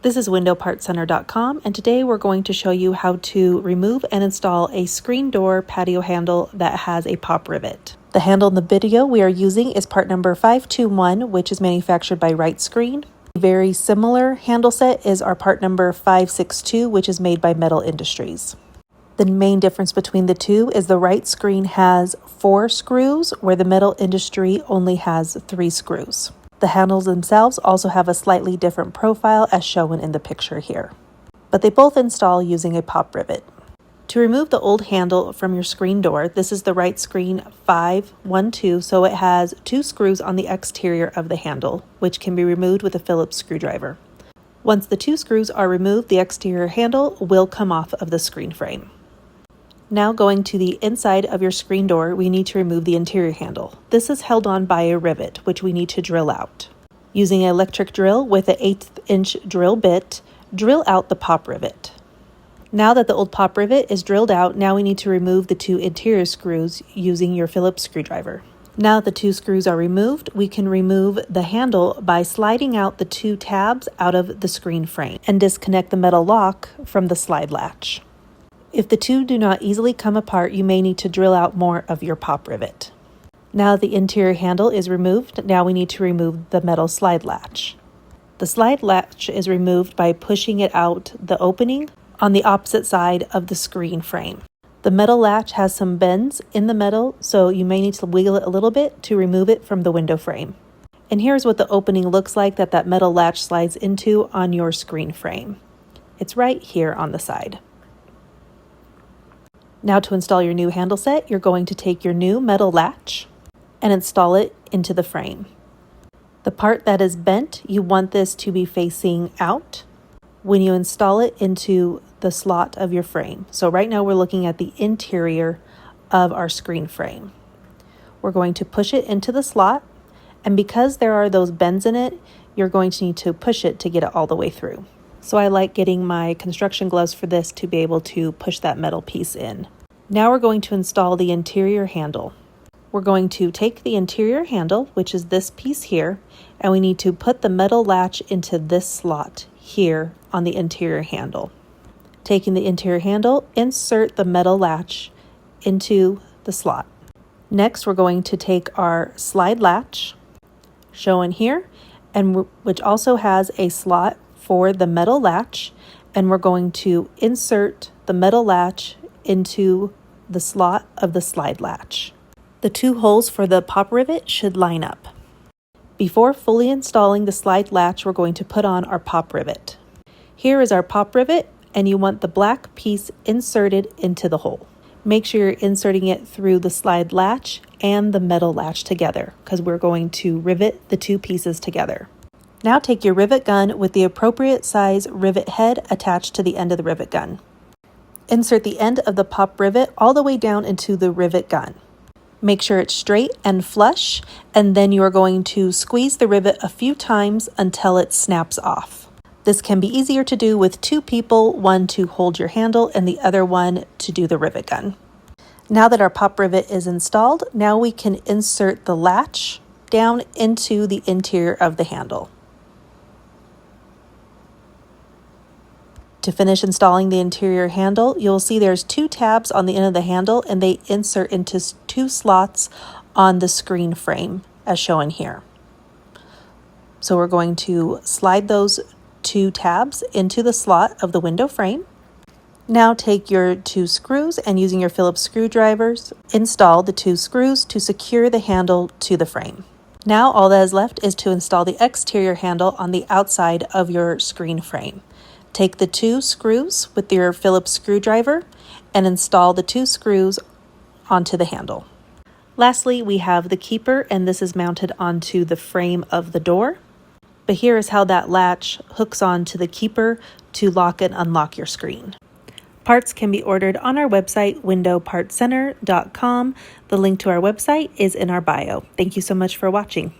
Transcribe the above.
This is windowpartcenter.com, and today we're going to show you how to remove and install a screen door patio handle that has a pop rivet. The handle in the video we are using is part number 521, which is manufactured by Rite Screen. A very similar handle set is our part number 562, which is made by Metal Industries. The main difference between the two is the Rite Screen has 4 screws, where the Metal Industry only has 3 screws. The handles themselves also have a slightly different profile as shown in the picture here, but they both install using a pop rivet. To remove the old handle from your screen door, this is the Rite Screen 512, so it has 2 screws on the exterior of the handle, which can be removed with a Phillips screwdriver. Once the 2 screws are removed, the exterior handle will come off of the screen frame. Now going to the inside of your screen door, we need to remove the interior handle. This is held on by a rivet, which we need to drill out. Using an electric drill with an 1/8 inch drill bit, drill out the pop rivet. Now that the old pop rivet is drilled out, now we need to remove the 2 interior screws using your Phillips screwdriver. Now that the 2 screws are removed, we can remove the handle by sliding out the 2 tabs out of the screen frame and disconnect the metal lock from the slide latch. If the 2 do not easily come apart, you may need to drill out more of your pop rivet. Now the interior handle is removed, now we need to remove the metal slide latch. The slide latch is removed by pushing it out the opening on the opposite side of the screen frame. The metal latch has some bends in the metal, so you may need to wiggle it a little bit to remove it from the window frame. And here's what the opening looks like that metal latch slides into on your screen frame. It's right here on the side. Now to install your new handle set, you're going to take your new metal latch and install it into the frame. The part that is bent, you want this to be facing out when you install it into the slot of your frame. So right now we're looking at the interior of our screen frame. We're going to push it into the slot, and because there are those bends in it, you're going to need to push it to get it all the way through. So I like getting my construction gloves for this to be able to push that metal piece in. Now we're going to install the interior handle. We're going to take the interior handle, which is this piece here, and we need to put the metal latch into this slot here on the interior handle. Taking the interior handle, insert the metal latch into the slot. Next, we're going to take our slide latch, shown here, and which also has a slot for the metal latch, and we're going to insert the metal latch into the slot of the slide latch. The 2 holes for the pop rivet should line up. Before fully installing the slide latch, we're going to put on our pop rivet. Here is our pop rivet, and you want the black piece inserted into the hole. Make sure you're inserting it through the slide latch and the metal latch together, because we're going to rivet the 2 pieces together. Now take your rivet gun with the appropriate size rivet head attached to the end of the rivet gun. Insert the end of the pop rivet all the way down into the rivet gun. Make sure it's straight and flush, and then you are going to squeeze the rivet a few times until it snaps off. This can be easier to do with 2 people, one to hold your handle and the other one to do the rivet gun. Now that our pop rivet is installed, now we can insert the latch down into the interior of the handle. To finish installing the interior handle, you'll see there's 2 tabs on the end of the handle, and they insert into 2 slots on the screen frame as shown here. So we're going to slide those 2 tabs into the slot of the window frame. Now take your 2 screws and using your Phillips screwdrivers, install the 2 screws to secure the handle to the frame. Now all that is left is to install the exterior handle on the outside of your screen frame. Take the 2 screws with your Phillips screwdriver and install the 2 screws onto the handle. Lastly, we have the keeper, and this is mounted onto the frame of the door. But here is how that latch hooks onto the keeper to lock and unlock your screen. Parts can be ordered on our website, windowpartcenter.com. The link to our website is in our bio. Thank you so much for watching.